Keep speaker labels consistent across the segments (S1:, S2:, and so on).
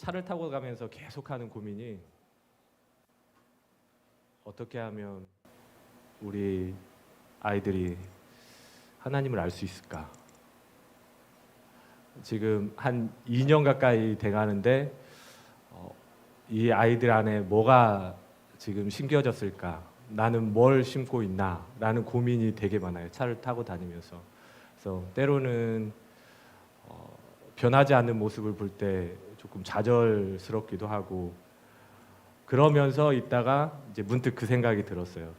S1: 차를 타고 가면서 계속하는 고민이 어떻게 하면 우리 아이들이 하나님을 알 수 있을까? 지금 한 2년 가까이 돼가는데 이 아이들 안에 뭐가 지금 심겨졌을까? 나는 뭘 심고 있나? 라는 고민이 되게 많아요. 차를 타고 다니면서. 그래서 때로는 변하지 않는 모습을 볼 때 조금 좌절스럽기도 하고, 그러면서 있다가 이제 문득 그 생각이 들었어요.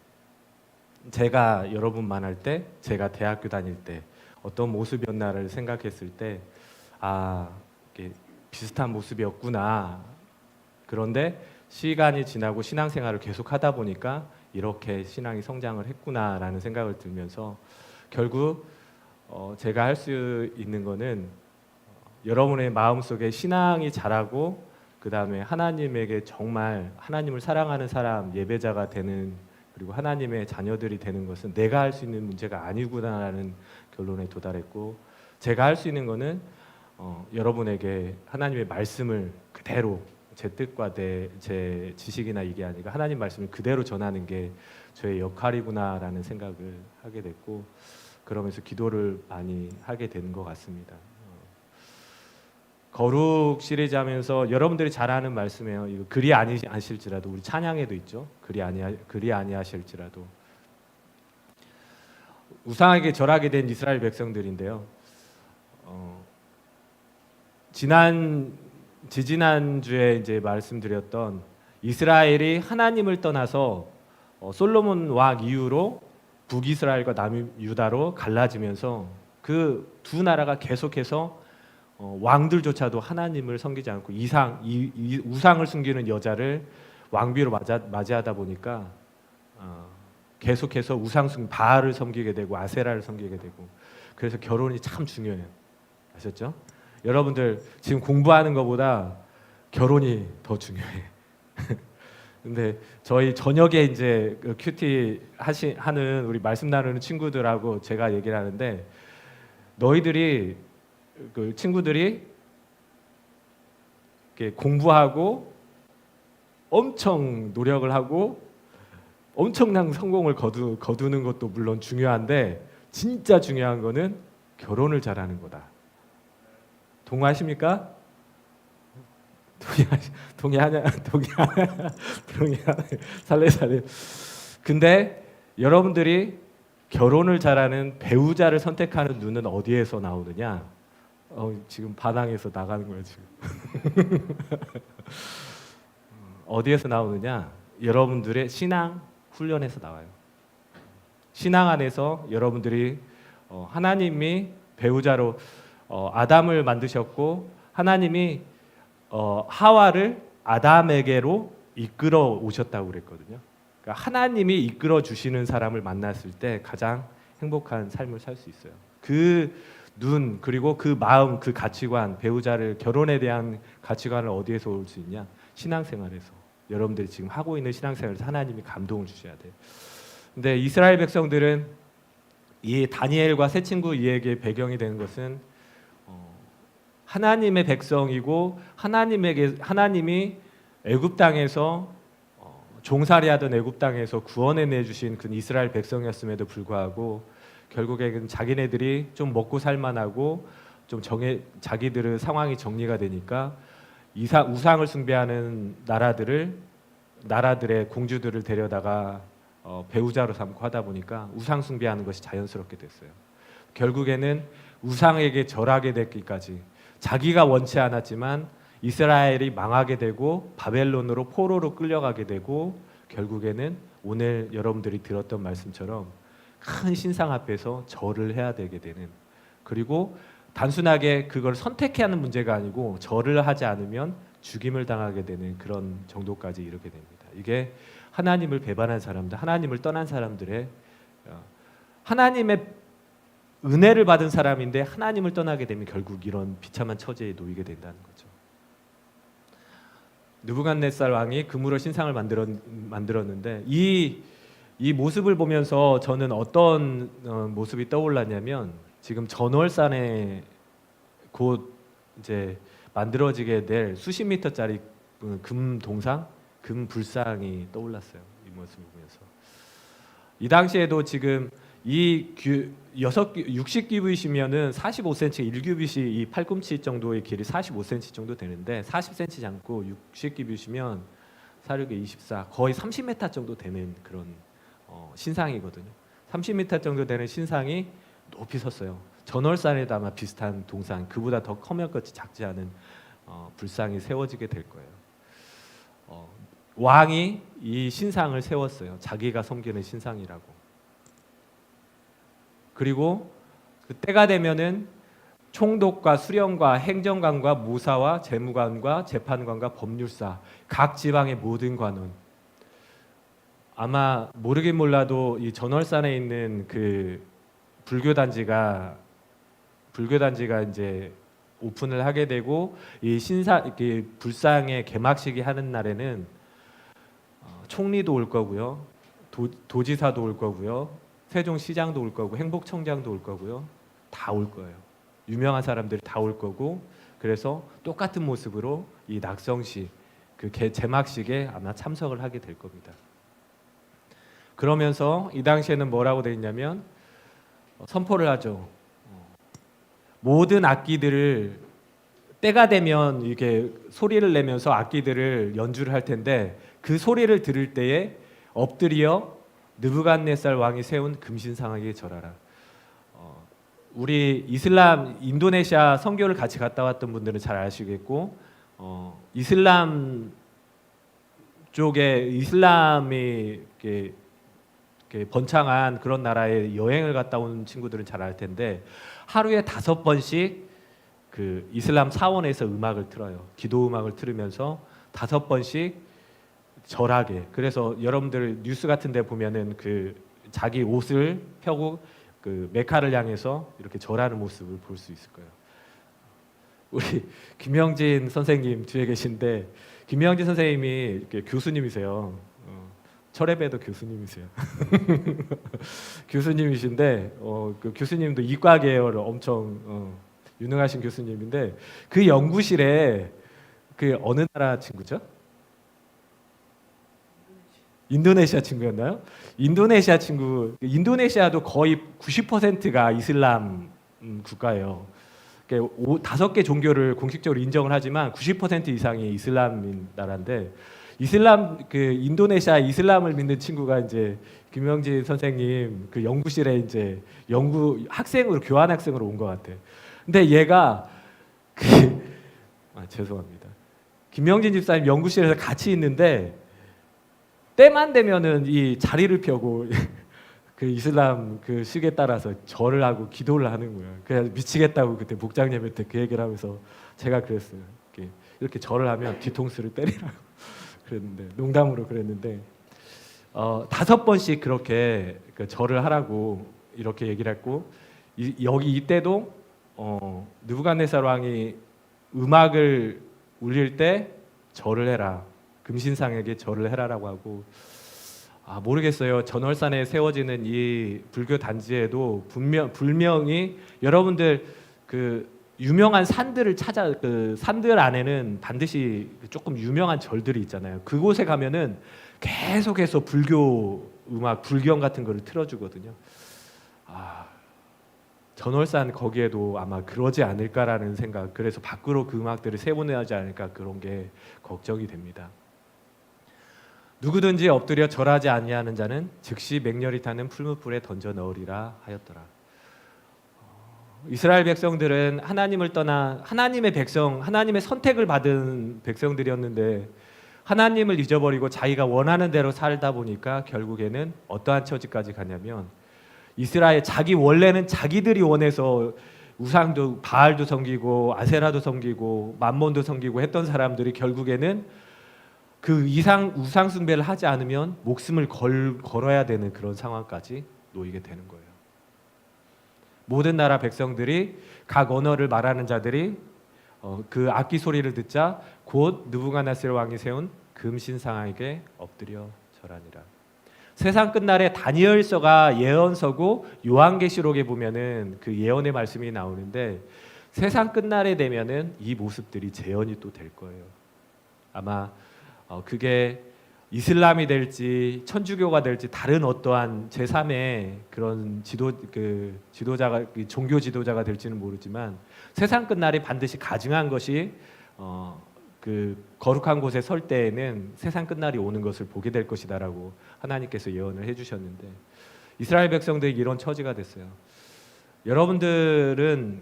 S1: 제가 여러분 만날 때, 제가 대학교 다닐 때 어떤 모습이었나를 생각했을 때, 이게 비슷한 모습이었구나. 그런데 시간이 지나고 신앙생활을 계속 하다 보니까 이렇게 신앙이 성장을 했구나라는 생각을 들면서, 결국 제가 할 수 있는 거는 여러분의 마음속에 신앙이 자라고, 그 다음에 하나님에게 정말 하나님을 사랑하는 사람, 예배자가 되는, 그리고 하나님의 자녀들이 되는 것은 내가 할 수 있는 문제가 아니구나라는 결론에 도달했고, 제가 할 수 있는 거는 여러분에게 하나님의 말씀을 그대로, 제 뜻과 제 지식이나 이게 아니라 하나님 말씀을 그대로 전하는 게 저의 역할이구나라는 생각을 하게 됐고, 그러면서 기도를 많이 하게 되는 것 같습니다. 거룩 시리즈 하면서 여러분들이 잘 아는 말씀이에요. 이거 그리 아니하실지라도, 우리 찬양에도 있죠. 그리 아니하실지라도. 우상에게 절하게 된 이스라엘 백성들인데요. 지지난 주에 이제 말씀드렸던 이스라엘이 하나님을 떠나서 솔로몬 왕 이후로 북이스라엘과 남유다로 갈라지면서 그 두 나라가 계속해서 왕들조차도 하나님을 섬기지 않고 우상을 숨기는 여자를 왕비로 맞이하다 보니까 계속해서 바알을 섬기게 되고 아세라를 섬기게 되고, 그래서 결혼이 참 중요해요. 아셨죠? 여러분들 지금 공부하는 것보다 결혼이 더 중요해. 근데 저희 저녁에 이제 큐티 하는 우리 말씀 나누는 친구들하고 제가 얘기를 하는데, 너희들이 그 친구들이 이렇게 공부하고 엄청 노력을 하고 엄청난 성공을 거두는 것도 물론 중요한데, 진짜 중요한 거는 결혼을 잘하는 거다. 동의하십니까? 동의하냐? 살래. 근데 여러분들이 결혼을 잘하는 배우자를 선택하는 눈은 어디에서 나오느냐? 지금 반항에서 나가는 거예요 지금. 어디에서 나오느냐? 여러분들의 신앙 훈련에서 나와요. 신앙 안에서 여러분들이 하나님이 배우자로 아담을 만드셨고, 하나님이 하와를 아담에게로 이끌어 오셨다고 그랬거든요. 그러니까 하나님이 이끌어 주시는 사람을 만났을 때 가장 행복한 삶을 살 수 있어요. 그 눈, 그리고 그 마음, 그 가치관, 배우자를, 결혼에 대한 가치관을 어디에서 올 수 있냐? 신앙생활에서. 여러분들이 지금 하고 있는 신앙생활에서 하나님이 감동을 주셔야 돼요. 근데 이스라엘 백성들은 이 다니엘과 세 친구 이에게 배경이 되는 것은 하나님의 백성이고, 하나님이 애굽 땅에서 종살이하던 애굽 땅에서 구원해 내주신 그 이스라엘 백성이었음에도 불구하고, 결국에는 자기네들이 좀 먹고 살만하고 좀 자기들의 상황이 정리가 되니까 우상을 숭배하는 나라들의 공주들을 데려다가 배우자로 삼고 하다 보니까 우상 숭배하는 것이 자연스럽게 됐어요. 결국에는 우상에게 절하게 되기까지, 자기가 원치 않았지만 이스라엘이 망하게 되고 바벨론으로 포로로 끌려가게 되고, 결국에는 오늘 여러분들이 들었던 말씀처럼 큰 신상 앞에서 절을 해야 되게 되는, 그리고 단순하게 그걸 선택해야 하는 문제가 아니고 절을 하지 않으면 죽임을 당하게 되는 그런 정도까지 이르게 됩니다. 이게 하나님을 배반한 사람들, 하나님을 떠난 사람들의, 하나님의 은혜를 받은 사람인데 하나님을 떠나게 되면 결국 이런 비참한 처지에 놓이게 된다는 거죠. 느부갓네살 왕이 금으로 신상을 만들었는데 이 모습을 보면서 저는 어떤 모습이 떠올랐냐면, 지금 전월산에 곧 이제 만들어지게 될 수십 미터짜리 금 동상, 금 불상이 떠올랐어요. 이 모습을 보면서 이 당시에도 지금 이 60규빗이면은 45cm 1규빗이 이 팔꿈치 정도의 길이 45cm 정도 되는데 40cm 잡고 60규빗이면 4, 6에 24 거의 30m 정도 되는 그런 신상이거든요. 30m 정도 되는 신상이 높이 섰어요. 전월산에도 아마 비슷한 동상, 그보다 더 커면같이 작지 않은 불상이 세워지게 될 거예요. 왕이 이 신상을 세웠어요. 자기가 섬기는 신상이라고. 그리고 그 때가 되면은 총독과 수령과 행정관과 무사와 재무관과 재판관과 법률사, 각 지방의 모든 관원, 아마 모르긴 몰라도 이 전월산에 있는 그 불교 단지가 이제 오픈을 하게 되고 이 불상의 개막식이 하는 날에는 총리도 올 거고요, 도지사도 올 거고요, 세종시장도 올 거고, 행복청장도 올 거고요, 다 올 거예요. 유명한 사람들이 다 올 거고, 그래서 똑같은 모습으로 이 낙성식 그 개막식에 아마 참석을 하게 될 겁니다. 그러면서 이 당시에는 뭐라고 되어 있냐면 선포를 하죠. 모든 악기들을 때가 되면 이게 소리를 내면서 악기들을 연주를 할 텐데 그 소리를 들을 때에 엎드려 느부갓네살 왕이 세운 금신상에게 절하라. 우리 이슬람 인도네시아 선교를 같이 갔다 왔던 분들은 잘 아시겠고 이슬람 쪽에 이슬람이 이렇게 번창한 그런 나라에 여행을 갔다 온 친구들은 잘 알 텐데 하루에 5번씩 그 이슬람 사원에서 음악을 틀어요. 기도 음악을 틀으면서 5번씩 절하게. 그래서 여러분들 뉴스 같은 데 보면은 그 자기 옷을 펴고 그 메카를 향해서 이렇게 절하는 모습을 볼 수 있을 거예요. 우리 김영진 선생님 뒤에 계신데 김영진 선생님이 이렇게 교수님이세요. 철회배도 교수님이세요. 교수님이신데 그 교수님도 이과 계열 엄청 유능하신 교수님인데 그 연구실에 그 어느 나라 친구죠? 인도네시아 친구였나요? 인도네시아 친구. 인도네시아도 거의 90%가 이슬람 국가예요. 5개 종교를 공식적으로 인정을 하지만 90% 이상이 이슬람인 나라인데 이슬람 그 인도네시아 이슬람을 믿는 친구가 이제 김영진 선생님 그 연구실에 이제 연구 학생으로 교환 학생으로 온 것 같아. 근데 얘가 죄송합니다. 김영진 집사님 연구실에서 같이 있는데 때만 되면은 이 자리를 펴고 그 이슬람 그 식에 따라서 절을 하고 기도를 하는 거예요. 그래서 미치겠다고 그때 목장님한테 그 얘기를 하면서 제가 그랬어요. 이렇게 절을 하면 뒤통수를 때리라고 그랬는데 농담으로 그랬는데 5번씩 그렇게 그 절을 하라고 이렇게 얘기를 했고 여기 이때도 느부갓네살 왕이 음악을 울릴 때 절을 해라. 금신상에게 절을 해라라고 하고 모르겠어요. 전월산에 세워지는 이 불교 단지에도 분명히 여러분들 그 유명한 산들을 그 산들 안에는 반드시 조금 유명한 절들이 있잖아요. 그곳에 가면은 계속해서 불교 음악, 불경 같은 거를 틀어주거든요. 전월산 거기에도 아마 그러지 않을까라는 생각. 그래서 밖으로 그 음악들을 세워내지 않을까 그런 게 걱정이 됩니다. 누구든지 엎드려 절하지 아니하는 자는 즉시 맹렬히 타는 풀무불에 던져 넣으리라 하였더라. 이스라엘 백성들은 하나님을 떠나 하나님의 백성, 하나님의 선택을 받은 백성들이었는데 하나님을 잊어버리고 자기가 원하는 대로 살다 보니까 결국에는 어떠한 처지까지 가냐면 이스라엘 원래는 자기들이 원해서 우상도 바알도 섬기고 아세라도 섬기고 맘몬도 섬기고 했던 사람들이 결국에는 그 우상 숭배를 하지 않으면 목숨을 걸어야 되는 그런 상황까지 놓이게 되는 거예요. 모든 나라 백성들이 각 언어를 말하는 자들이 그 악기 소리를 듣자 곧 느부갓네살 왕이 세운 금신상에게 엎드려 절하니라. 세상 끝날에 다니엘서가 예언서고 요한계시록에 보면은 그 예언의 말씀이 나오는데 세상 끝날에 되면은 이 모습들이 재현이 또 될 거예요. 아마 그게 이슬람이 될지 천주교가 될지 다른 어떠한 제3의 그런 지도자가 종교 지도자가 될지는 모르지만 세상 끝날이 반드시 가증한 것이 그 거룩한 곳에 설 때에는 세상 끝날이 오는 것을 보게 될 것이다라고 하나님께서 예언을 해주셨는데 이스라엘 백성들이 이런 처지가 됐어요. 여러분들은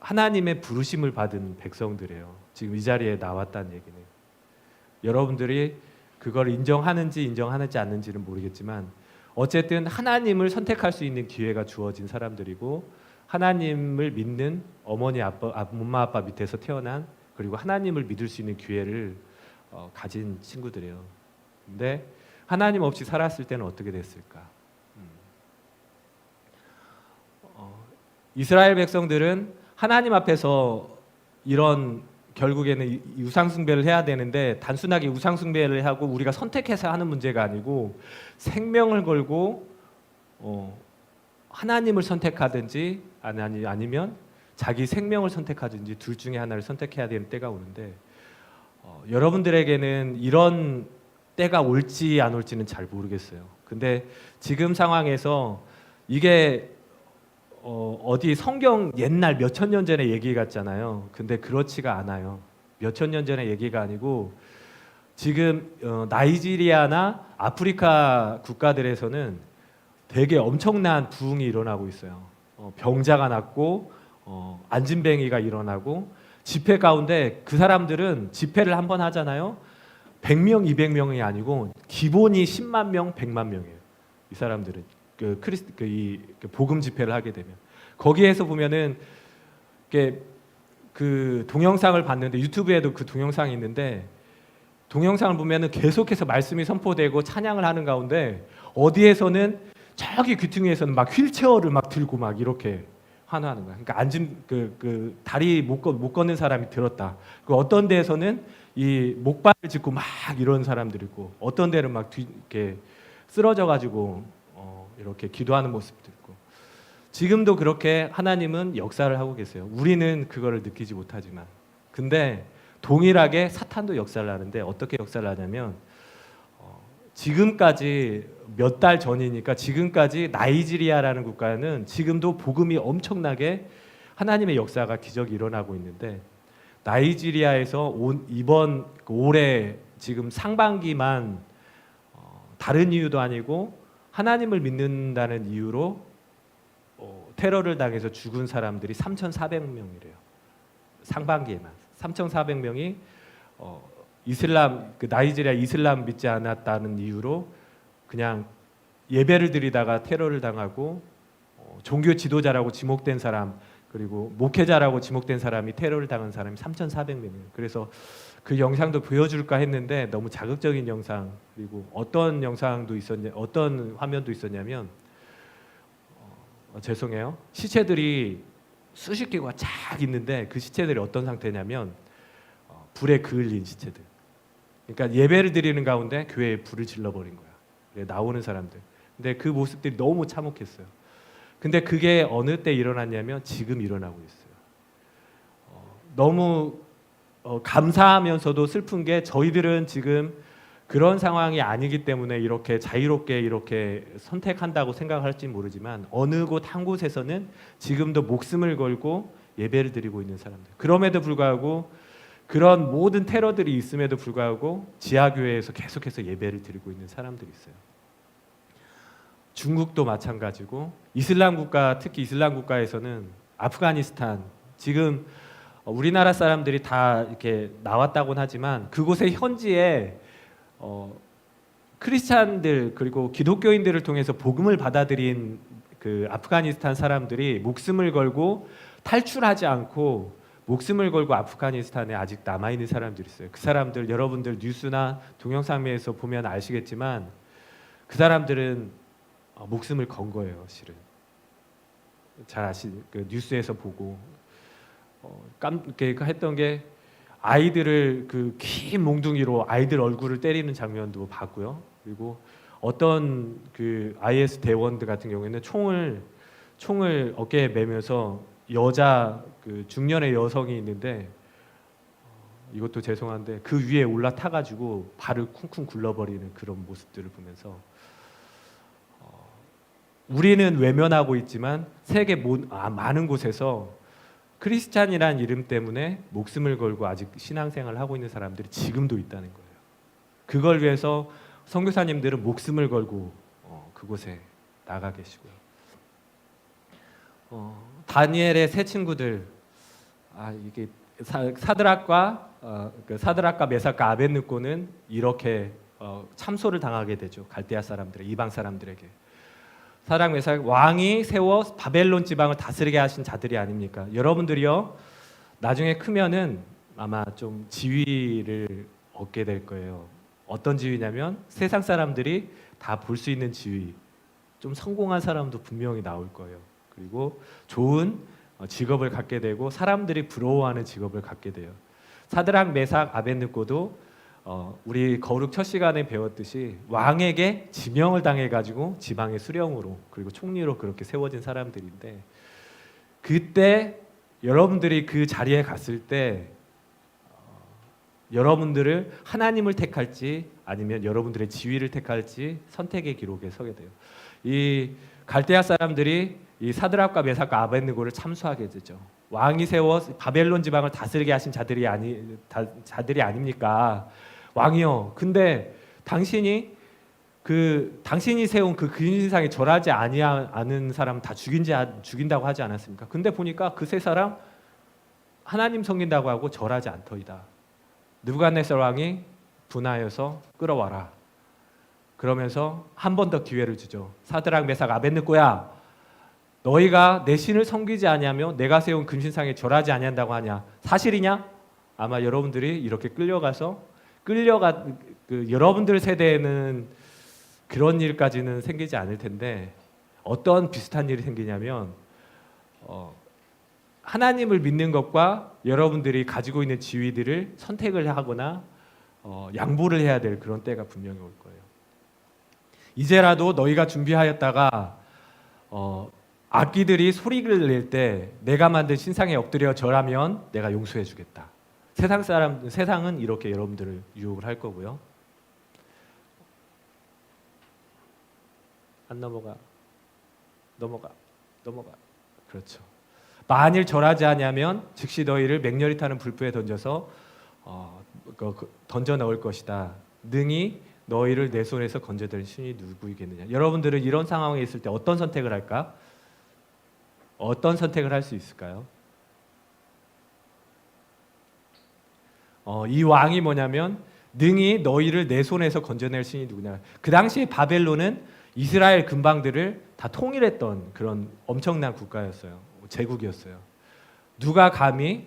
S1: 하나님의 부르심을 받은 백성들이에요. 지금 이 자리에 나왔다는 얘기는 여러분들이 그걸 인정하는지 않는지는 모르겠지만 어쨌든 하나님을 선택할 수 있는 기회가 주어진 사람들이고 하나님을 믿는 어머니 엄마 아빠 밑에서 태어난 그리고 하나님을 믿을 수 있는 기회를 가진 친구들이에요. 근데 하나님 없이 살았을 때는 어떻게 됐을까? 이스라엘 백성들은 하나님 앞에서 이런 결국에는 우상 숭배를 해야 되는데 단순하게 우상 숭배를 하고 우리가 선택해서 하는 문제가 아니고 생명을 걸고 하나님을 선택하든지 아니면 자기 생명을 선택하든지 둘 중에 하나를 선택해야 되는 때가 오는데 여러분들에게는 이런 때가 올지 안 올지는 잘 모르겠어요. 근데 지금 상황에서 이게 어디 성경 옛날 몇천 년 전의 얘기 같잖아요. 근데 그렇지가 않아요. 몇천 년 전의 얘기가 아니고 지금 나이지리아나 아프리카 국가들에서는 되게 엄청난 부흥이 일어나고 있어요. 병자가 낫고 안진뱅이가 일어나고 집회 가운데 그 사람들은 집회를 한번 하잖아요. 100명, 200명이 아니고 기본이 10만 명, 100만 명이에요. 이 사람들은 이 복음 집회를 하게 되면 거기에서 보면은 그 동영상을 봤는데 유튜브에도 그 동영상이 있는데 동영상을 보면은 계속해서 말씀이 선포되고 찬양을 하는 가운데 어디에서는 저기 귀퉁이에서는 막 휠체어를 막 들고 막 이렇게 환호하는 거야. 그러니까 앉은 그 다리 못 걷는 사람이 들었다. 그 어떤 데에서는 이 목발을 짚고 막 이런 사람들이 있고 어떤 데는 막 이렇게 쓰러져 가지고 이렇게 기도하는 모습도 있고 지금도 그렇게 하나님은 역사를 하고 계세요. 우리는 그거를 느끼지 못하지만 근데 동일하게 사탄도 역사를 하는데 어떻게 역사를 하냐면 지금까지 몇 달 전이니까 지금까지 나이지리아라는 국가는 지금도 복음이 엄청나게 하나님의 역사가 기적이 일어나고 있는데 나이지리아에서 이번 올해 지금 상반기만 다른 이유도 아니고 하나님을 믿는다는 이유로 테러를 당해서 죽은 사람들이 3,400명이래요. 상반기에만 3,400명이 이슬람 나이지리아 이슬람 믿지 않았다는 이유로 그냥 예배를 드리다가 테러를 당하고 종교 지도자라고 지목된 사람 그리고 목회자라고 지목된 사람이 테러를 당한 사람이 3,400명이에요. 그래서 그 영상도 보여줄까 했는데 너무 자극적인 영상 그리고 어떤 영상도 어떤 화면도 있었냐면 죄송해요. 시체들이 수십 개가 쫙 있는데 그 시체들이 어떤 상태냐면 불에 그을린 시체들. 그러니까 예배를 드리는 가운데 교회에 불을 질러버린 거야. 나오는 사람들. 근데 그 모습들이 너무 참혹했어요. 근데 그게 어느 때 일어났냐면 지금 일어나고 있어요. 너무 감사하면서도 슬픈 게 저희들은 지금 그런 상황이 아니기 때문에 이렇게 자유롭게 이렇게 선택한다고 생각할지 모르지만 어느 곳 한 곳에서는 지금도 목숨을 걸고 예배를 드리고 있는 사람들. 그럼에도 불구하고 그런 모든 테러들이 있음에도 불구하고 지하교회에서 계속해서 예배를 드리고 있는 사람들이 있어요. 중국도 마찬가지고 이슬람 국가 특히 이슬람 국가에서는 아프가니스탄 지금 우리나라 사람들이 다 이렇게 나왔다고는 하지만 그곳의 현지에 크리스찬들 그리고 기독교인들을 통해서 복음을 받아들인 그 아프가니스탄 사람들이 목숨을 걸고 탈출하지 않고 목숨을 걸고 아프가니스탄에 아직 남아 있는 사람들이 있어요. 그 사람들 여러분들 뉴스나 동영상에서 보면 아시겠지만 그 사람들은 목숨을 건 거예요, 실은. 잘 그 뉴스에서 보고 했던 게 아이들을 그 긴 몽둥이로 아이들 얼굴을 때리는 장면도 봤고요. 그리고 어떤 그 IS 대원들 같은 경우에는 총을 어깨에 매면서 여자 그 중년의 여성이 있는데 이것도 죄송한데 그 위에 올라타가지고 발을 쿵쿵 굴러버리는 그런 모습들을 보면서 우리는 외면하고 있지만 세계 많은 곳에서 크리스찬이라는 이름 때문에 목숨을 걸고 아직 신앙생활을 하고 있는 사람들이 지금도 있다는 거예요. 그걸 위해서 선교사님들은 목숨을 걸고 그곳에 나가 계시고요. 다니엘의 세 친구들, 이게 사드락과 사드락과 메삭과 아벳느고는 이렇게 참소를 당하게 되죠. 갈대아 사람들의 이방 사람들에게. 사드락 메삭 왕이 세워 바벨론 지방을 다스리게 하신 자들이 아닙니까? 여러분들이요 나중에 크면은 아마 좀 지위를 얻게 될 거예요. 어떤 지위냐면 세상 사람들이 다 볼 수 있는 지위, 좀 성공한 사람도 분명히 나올 거예요. 그리고 좋은 직업을 갖게 되고 사람들이 부러워하는 직업을 갖게 돼요. 사드락 메삭 아벳느고도 우리 거룩 첫 시간에 배웠듯이 왕에게 지명을 당해가지고 지방의 수령으로 그리고 총리로 그렇게 세워진 사람들인데, 그때 여러분들이 그 자리에 갔을 때 여러분들을 하나님을 택할지 아니면 여러분들의 지위를 택할지 선택의 기록에 서게 돼요. 이 갈대아 사람들이 이 사드락과 메삭과 아벳느고를 참수하게 되죠. 왕이 세워 바벨론 지방을 다스리게 하신 자들이 아닙니까? 왕이요. 근데 당신이 세운 그 근신상에 절하지 않은 사람 다 죽인다고 하지 않았습니까? 근데 보니까 그 세 사람 하나님 섬긴다고 하고 절하지 않더이다. 느부갓네살 왕이 분하여서 끌어와라. 그러면서 한 번 더 기회를 주죠. 사드락 메삭 아벳느고야, 너희가 내 신을 섬기지 아니하며 내가 세운 금신상에 절하지 아니한다고 하냐? 사실이냐? 아마 여러분들이 이렇게 여러분들 세대에는 그런 일까지는 생기지 않을 텐데 어떤 비슷한 일이 생기냐면 하나님을 믿는 것과 여러분들이 가지고 있는 지위들을 선택을 하거나 양보를 해야 될 그런 때가 분명히 올 거예요. 이제라도 너희가 준비하였다가 악귀들이 소리를 낼 때 내가 만든 신상에 엎드려 절하면 내가 용서해 주겠다. 세상은 이렇게 여러분들을 유혹을 할 거고요. 안 넘어가. 그렇죠. 만일 절하지 아니하면 즉시 너희를 맹렬히 타는 불불에 던져서 던져 넣을 것이다. 능히 너희를 내 손에서 건져낼 신이 누구이겠느냐. 여러분들은 이런 상황에 있을 때 어떤 선택을 할까? 어떤 선택을 할 수 있을까요? 이 왕이 뭐냐면 능히 너희를 내 손에서 건져낼 신이 누구냐. 그 당시에 바벨론은 이스라엘 근방들을 다 통일했던 그런 엄청난 국가였어요. 제국이었어요. 누가 감히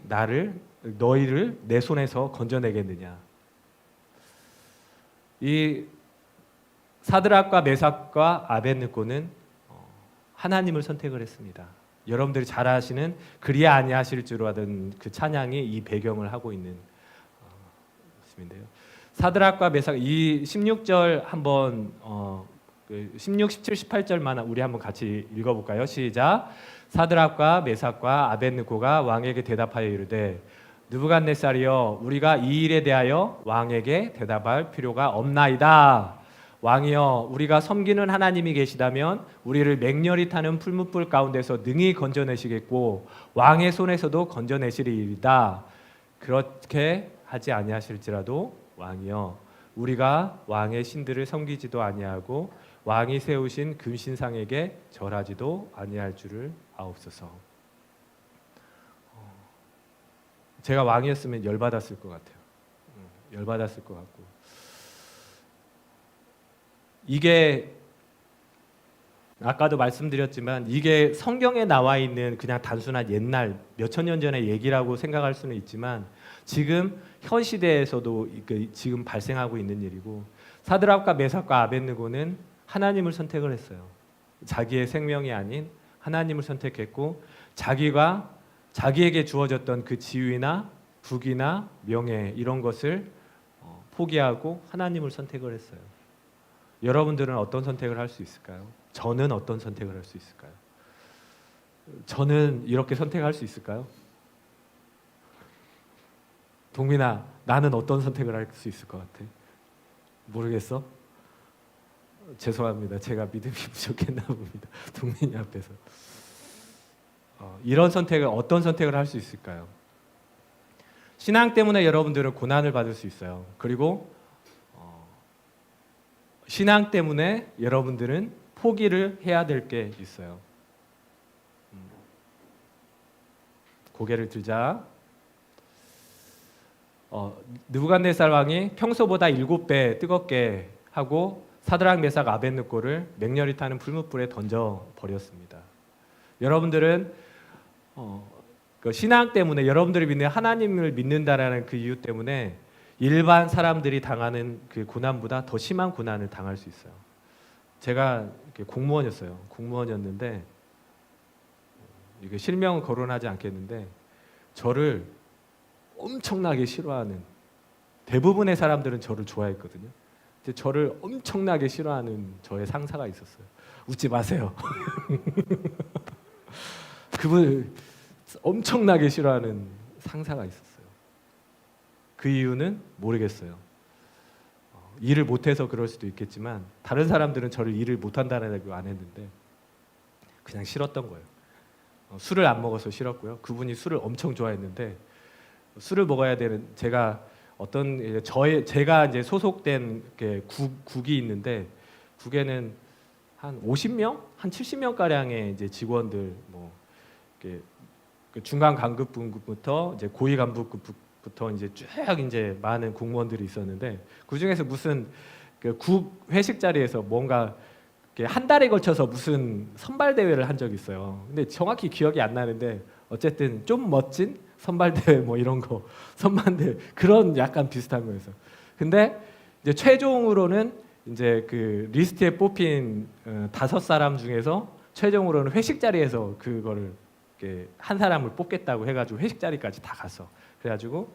S1: 너희를 내 손에서 건져내겠느냐. 이 사드락과 메삭과 아벳느고는 하나님을 선택을 했습니다. 여러분들이 잘 아시는 그리야 아니하실 줄 하던 그 찬양이 이 배경을 하고 있는 말씀인데요. 사드락과 메삭 이 16절 한번 16, 17, 18절만 우리 한번 같이 읽어볼까요? 시작. 사드락과 메삭과 아벳느고가 왕에게 대답하여 이르되 느부갓네살이여, 우리가 이 일에 대하여 왕에게 대답할 필요가 없나이다. 왕이여, 우리가 섬기는 하나님이 계시다면 우리를 맹렬히 타는 풀무불 가운데서 능히 건져내시겠고 왕의 손에서도 건져내시리이다. 그렇게 하지 아니하실지라도 왕이여, 우리가 왕의 신들을 섬기지도 아니하고 왕이 세우신 금신상에게 절하지도 아니할 줄을 아옵소서. 제가 왕이었으면 열받았을 것 같아요. 열받았을 것 같고, 이게 아까도 말씀드렸지만 이게 성경에 나와 있는 그냥 단순한 옛날 몇천 년 전의 얘기라고 생각할 수는 있지만 지금 현 시대에서도 지금 발생하고 있는 일이고, 사드락과 메삭과 아벳느고는 하나님을 선택을 했어요. 자기의 생명이 아닌 하나님을 선택했고 자기에게 주어졌던 그 지위나 부귀나 명예 이런 것을 포기하고 하나님을 선택을 했어요. 여러분들은 어떤 선택을 할 수 있을까요? 저는 어떤 선택을 할 수 있을까요? 저는 이렇게 선택할 수 있을까요? 동민아, 나는 어떤 선택을 할 수 있을 것 같아? 모르겠어? 죄송합니다. 제가 믿음이 부족했나 봅니다. 동민이 앞에서. 이런 선택을 어떤 선택을 할 수 있을까요? 신앙 때문에 여러분들은 고난을 받을 수 있어요. 그리고 신앙 때문에 여러분들은 포기를 해야 될 게 있어요. 고개를 들자. 느부갓네살 왕이 평소보다 7배 뜨겁게 하고 사드락 메삭 아벳느고를 맹렬히 타는 불못불에 던져 버렸습니다. 여러분들은 그 신앙 때문에 여러분들이 믿는 하나님을 믿는다라는 그 이유 때문에 일반 사람들이 당하는 그 고난보다 더 심한 고난을 당할 수 있어요. 제가 공무원이었어요. 공무원이었는데 이게 실명은 거론하지 않겠는데 저를 엄청나게 싫어하는 대부분의 사람들은 저를 좋아했거든요. 근데 저를 엄청나게 싫어하는 저의 상사가 있었어요. 웃지 마세요. 그분을 엄청나게 싫어하는 상사가 있었어요. 그 이유는 모르겠어요. 일을 못해서 그럴 수도 있겠지만 다른 사람들은 저를 일을 못한다라고 안 했는데 그냥 싫었던 거예요. 술을 안 먹어서 싫었고요. 그분이 술을 엄청 좋아했는데 술을 먹어야 되는 제가 제가 이제 소속된 국이 있는데 국에는 한 50명, 한 70명 가량의 이제 직원들 중간 간부급부터 이제 고위 간부급부터 이제 쭉 이제 많은 공무원들이 있었는데 그 중에서 무슨 국 회식 자리에서 뭔가 한 달에 걸쳐서 무슨 선발 대회를 한 적이 있어요. 근데 정확히 기억이 안 나는데 어쨌든 좀 멋진 선발 대회 뭐 이런 거 선발대 그런 약간 비슷한 거였어요. 근데 이제 최종으로는 이제 그 리스트에 뽑힌 5사람 중에서 최종으로는 회식 자리에서 그거를 한 사람을 뽑겠다고 해가지고 회식 자리까지 다 갔어. 그래가지고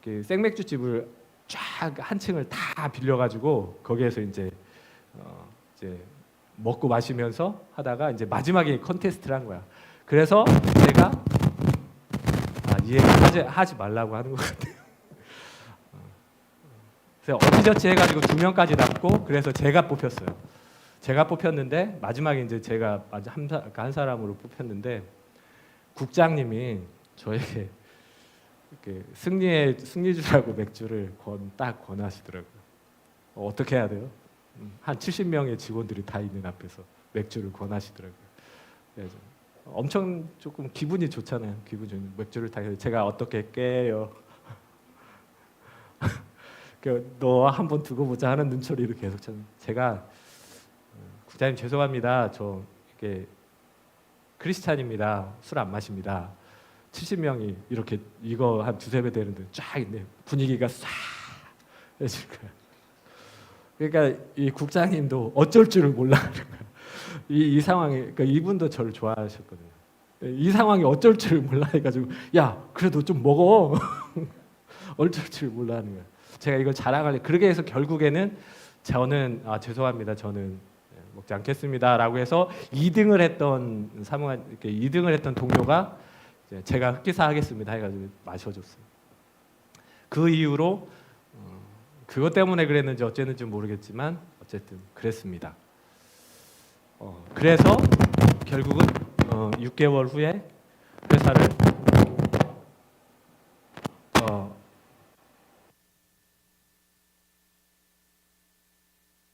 S1: 생맥주 집을 쫙 한 층을 다 빌려가지고 거기에서 이제 먹고 마시면서 하다가 이제 마지막에 컨테스트를 한 거야. 그래서 제가 이 얘기 하지 말라고 하는 것 같아요. 그래서 어찌저찌 해가지고 2명까지 남고 그래서 제가 뽑혔어요. 제가 뽑혔는데 마지막에 이제 제가 한 사람으로 뽑혔는데 국장님이 저에게 이렇게 승리주라고 맥주를 딱 권하시더라고요. 어떻게 해야 돼요? 한 70명의 직원들이 다 있는 앞에서 맥주를 권하시더라고요. 그래서 엄청 조금 기분이 좋잖아요. 기분 좋은 맥주를 다 해서 제가 어떻게 깨요? 너 한번 두고 보자 하는 눈초리로 계속 쳤는데 제가 국장님 죄송합니다. 저 이게 크리스찬입니다. 술 안 마십니다. 70명이 이렇게 이거 한 2-3배 되는데 쫙 있네. 분위기가 싹 해질 거야. 그러니까 이 국장님도 어쩔 줄을 몰라 하는 거야. 이 상황에 그러니까 이분도 저를 좋아하셨거든요. 이 상황이 어쩔 줄을 몰라 해가지고 야 그래도 좀 먹어. 어쩔 줄 몰라 하는 거야. 제가 이걸 자랑하려 그러게 해서 결국에는 저는 죄송합니다. 저는 먹지 않겠습니다라고 해서 2등을 했던 이렇게 2등을 했던 동료가 제가 흑기사 하겠습니다 해가지고 마셔줬어요. 그 이후로 그것 때문에 그랬는지 어쨌는지 모르겠지만 어쨌든 그랬습니다. 그래서 결국은 6개월 후에 회사를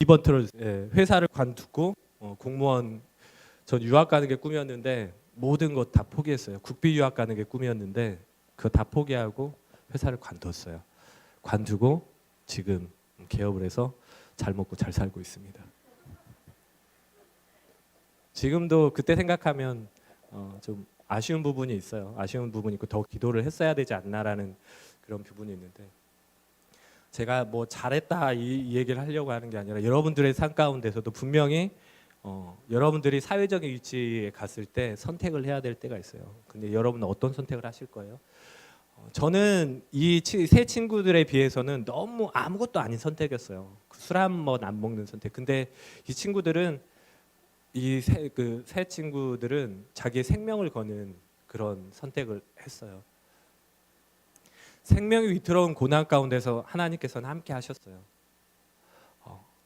S1: 이번 틀을 회사를 관두고 공무원 전 유학 가는 게 꿈이었는데 모든 것 다 포기했어요. 국비 유학 가는 게 꿈이었는데 그거 다 포기하고 회사를 관뒀어요. 관두고 지금 개업을 해서 잘 먹고 잘 살고 있습니다. 지금도 그때 생각하면 좀 아쉬운 부분이 있어요. 아쉬운 부분이 있고 더 기도를 했어야 되지 않나라는 그런 부분이 있는데 제가 뭐 잘했다 이 얘기를 하려고 하는 게 아니라 여러분들의 삶 가운데서도 분명히 여러분들이 사회적인 위치에 갔을 때 선택을 해야 될 때가 있어요. 근데 여러분은 어떤 선택을 하실 거예요? 저는 이 세 친구들에 비해서는 너무 아무것도 아닌 선택이었어요. 술 한 번 안 먹는 선택. 근데 이 친구들은 이세 친구들은 자기의 생명을 거는 그런 선택을 했어요. 생명이 위태로운 고난 가운데서 하나님께서는 함께 하셨어요.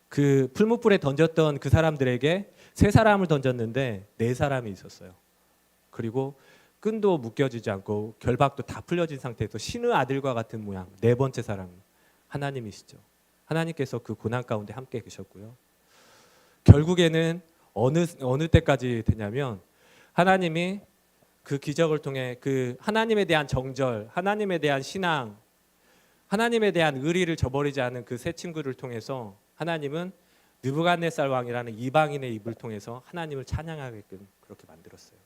S1: 그 풀무불에 던졌던 그 사람들에게 세 사람을 던졌는데 네 사람이 있었어요. 그리고 끈도 묶여지지 않고 결박도 다 풀려진 상태에서 신의 아들과 같은 모양, 네 번째 사람 하나님이시죠. 하나님께서 그 고난 가운데 함께 계셨고요. 결국에는 어느 때까지 되냐면 하나님이 그 기적을 통해 그 하나님에 대한 정절, 하나님에 대한 신앙, 하나님에 대한 의리를 저버리지 않은 그 세 친구를 통해서 하나님은 느부갓네살 왕이라는 이방인의 입을 통해서 하나님을 찬양하게끔 그렇게 만들었어요.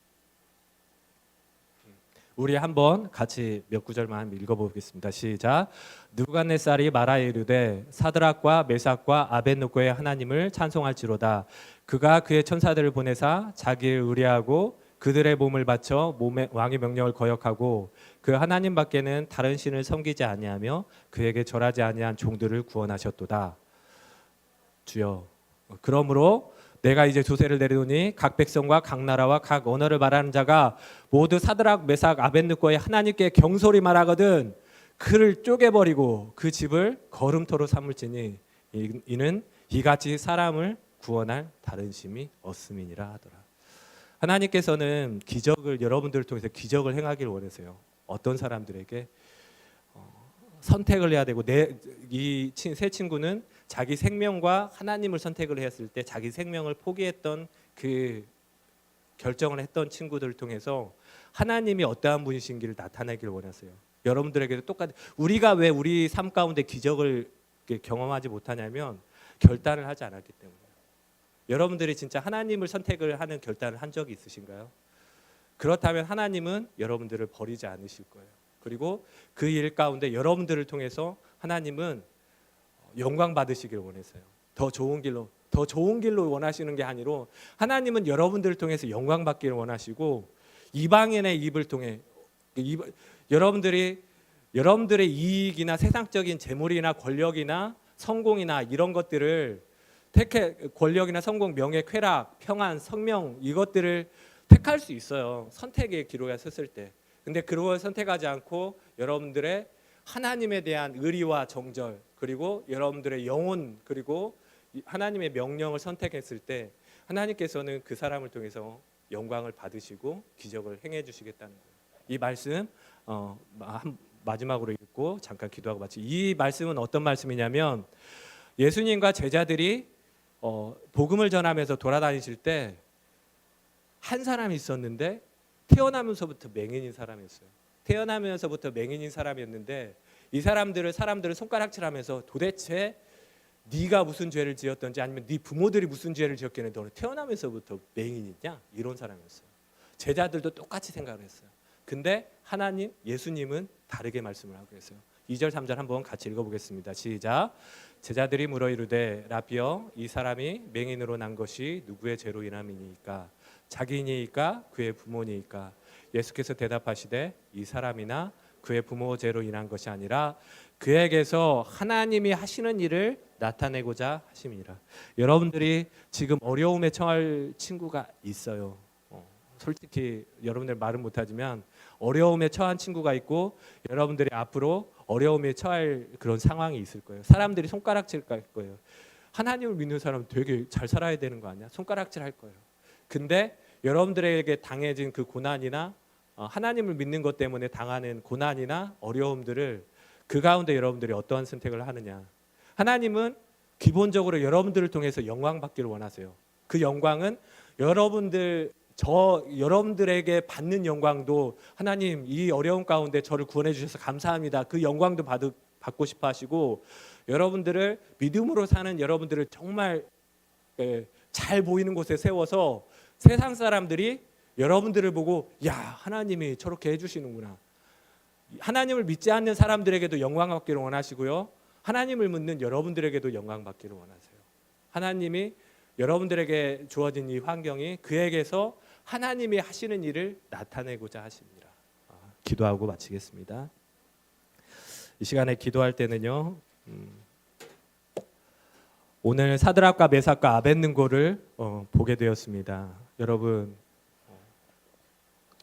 S1: 우리 한번 같이 몇 구절만 읽어보겠습니다. 시작. 느부갓네살이 말하여 이르되 사드락과 메삭과 아벳느고의 하나님을 찬송할지로다. 그가 그의 천사들을 보내사 자기를 의뢰하고 그들의 몸을 바쳐 왕의 명령을 거역하고 그 하나님 밖에는 다른 신을 섬기지 아니하며 그에게 절하지 아니한 종들을 구원하셨도다. 주여, 그러므로 내가 이제 조세를 내리노니 각 백성과 각 나라와 각 언어를 말하는 자가 모두 사드락 메삭 아벳느고의 하나님께 경솔히 말하거든 그를 쪼개버리고 그 집을 거름토로 삼을지니 이는 이같이 사람을 구원할 다른 심이 없음이니라 하더라. 하나님께서는 기적을 여러분들을 통해서 기적을 행하기를 원하세요. 어떤 사람들에게 선택을 해야 되고 이 세 친구는 자기 생명과 하나님을 선택을 했을 때 자기 생명을 포기했던 그 결정을 했던 친구들을 통해서 하나님이 어떠한 분이신지를 나타내기를 원하세요. 여러분들에게도 똑같이 우리가 왜 우리 삶 가운데 기적을 경험하지 못하냐면 결단을 하지 않았기 때문이에요. 여러분들이 진짜 하나님을 선택을 하는 결단을 한 적이 있으신가요? 그렇다면 하나님은 여러분들을 버리지 않으실 거예요. 그리고 그 일 가운데 여러분들을 통해서 하나님은 영광 받으시길 원했어요. 더 좋은 길로 원하시는 게 아니로 하나님은 여러분들을 통해서 영광 받기를 원하시고 이방인의 입을 통해 여러분들의 이익이나 세상적인 재물이나 권력이나 성공이나 이런 것들을 권력이나 성공, 명예, 쾌락, 평안, 성명 이것들을 택할 수 있어요. 선택의 기로에 섰을 때. 근데 그걸 선택하지 않고 여러분들의 하나님에 대한 의리와 정절 그리고 여러분들의 영혼 그리고 하나님의 명령을 선택했을 때 하나님께서는 그 사람을 통해서 영광을 받으시고 기적을 행해 주시겠다는 거예요. 이 말씀 마지막으로 읽고 잠깐 기도하고 마치. 이 말씀은 어떤 말씀이냐면 예수님과 제자들이 복음을 전하면서 돌아다니실 때 한 사람이 있었는데 태어나면서부터 맹인인 사람이었어요. 태어나면서부터 맹인인 사람이었는데 이 사람들을 손가락질하면서 도대체 네가 무슨 죄를 지었던지 아니면 네 부모들이 무슨 죄를 지었길래 너는 태어나면서부터 맹인이냐 이런 사람이었어요. 제자들도 똑같이 생각을 했어요. 근데 하나님 예수님은 다르게 말씀을 하고 계세요. 2절 3절 한번 같이 읽어보겠습니다. 시작. 제자들이 물어 이르되 라비여 이 사람이 맹인으로 난 것이 누구의 죄로 인함이니까 자기니까 그의 부모니까 예수께서 대답하시되 이 사람이나 그의 부모 죄로 인한 것이 아니라 그에게서 하나님이 하시는 일을 나타내고자 하심이라. 여러분들이 지금 어려움에 처할 친구가 있어요. 솔직히 여러분들 말은 못하지만 어려움에 처한 친구가 있고 여러분들이 앞으로 어려움에 처할 그런 상황이 있을 거예요. 사람들이 손가락질 할 거예요. 하나님을 믿는 사람 되게 잘 살아야 되는 거 아니야? 손가락질 할 거예요. 근데 여러분들에게 당해진 그 고난이나 하나님을 믿는 것 때문에 당하는 고난이나 어려움들을 그 가운데 여러분들이 어떠한 선택을 하느냐. 하나님은 기본적으로 여러분들을 통해서 영광 받기를 원하세요. 그 영광은 여러분들에게 받는 영광도 하나님 이 어려운 가운데 저를 구원해 주셔서 감사합니다. 그 영광도 받고 싶어 하시고 여러분들을 믿음으로 사는 여러분들을 정말 잘 보이는 곳에 세워서 세상 사람들이 여러분들을 보고 야 하나님이 저렇게 해주시는구나. 하나님을 믿지 않는 사람들에게도 영광 받기를 원하시고요. 하나님을 믿는 여러분들에게도 영광 받기를 원하세요. 하나님이 여러분들에게 주어진 이 환경이 그에게서 하나님이 하시는 일을 나타내고자 하십니다. 기도하고 마치겠습니다. 이 시간에 기도할 때는요. 오늘 사드락과 메삭과 아벳느고를 보게 되었습니다. 여러분,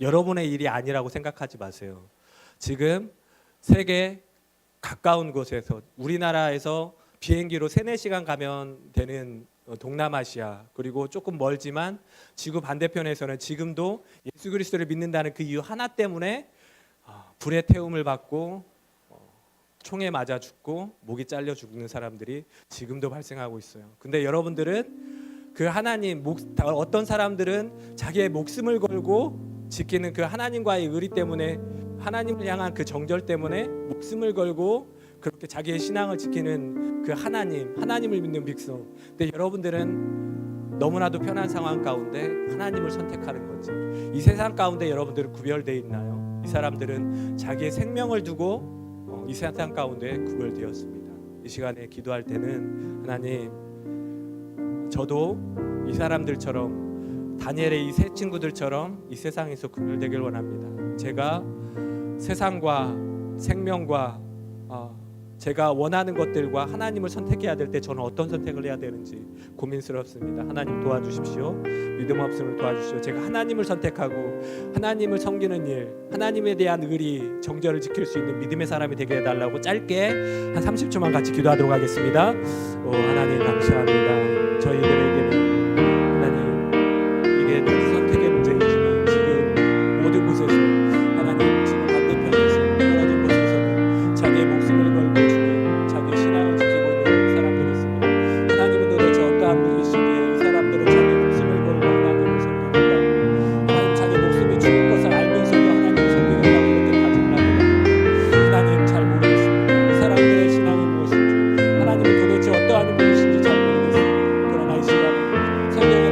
S1: 여러분의 일이 아니라고 생각하지 마세요. 지금 세계 가까운 곳에서 우리나라에서 비행기로 3-4시간 가면 되는 동남아시아, 그리고 조금 멀지만 지구 반대편에서는 지금도 예수 그리스도를 믿는다는 그 이유 하나 때문에 불에 태움을 받고 총에 맞아 죽고 목이 잘려 죽는 사람들이 지금도 발생하고 있어요. 근데 여러분들은 그 하나님, 어떤 사람들은 자기의 목숨을 걸고 지키는 그 하나님과의 의리 때문에, 하나님을 향한 그 정절 때문에 목숨을 걸고 그렇게 자기의 신앙을 지키는 그 하나님을 믿는 백성. 근데 여러분들은 너무나도 편한 상황 가운데 하나님을 선택하는 건지, 이 세상 가운데 여러분들은 구별되어 있나요? 이 사람들은 자기의 생명을 두고 이 세상 가운데 구별되었습니다. 이 시간에 기도할 때는 하나님, 저도 이 사람들처럼, 다니엘의 이 세 친구들처럼 이 세상에서 구별되길 원합니다. 제가 세상과 생명과 제가 원하는 것들과 하나님을 선택해야 될 때 저는 어떤 선택을 해야 되는지 고민스럽습니다. 하나님 도와주십시오. 믿음 없음을 도와주시오. 제가 하나님을 선택하고 하나님을 섬기는 일, 하나님에 대한 의리, 정절을 지킬 수 있는 믿음의 사람이 되게 해달라고 짧게 한 30초만 같이 기도하도록 하겠습니다. 하나님 감사합니다. 저희들에게는